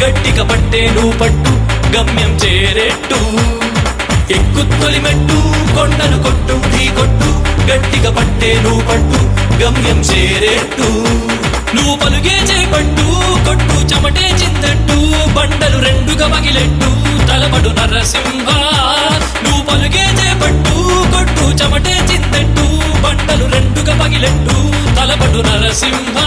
గట్టిగా పట్టేను పట్టు గమ్యం చేరేట్టు ఎక్కు తొలిమెట్టు కొండను కొట్టు ఢీ కొట్టు గట్టిగా పట్టేను పట్టు గమ్యం చేరేట్టు నువ్వు పలుగే చేపట్టు కొట్టు చెమటే చిందట్టు బండలు రెండుగా పగిలెట్టు తలపడు నరసింహ నువ్వు పలుగే చేపట్టు కొట్టు చెమటే చిందట్టు బండలు రెండుగా పగిలెట్టు తలపడు నరసింహ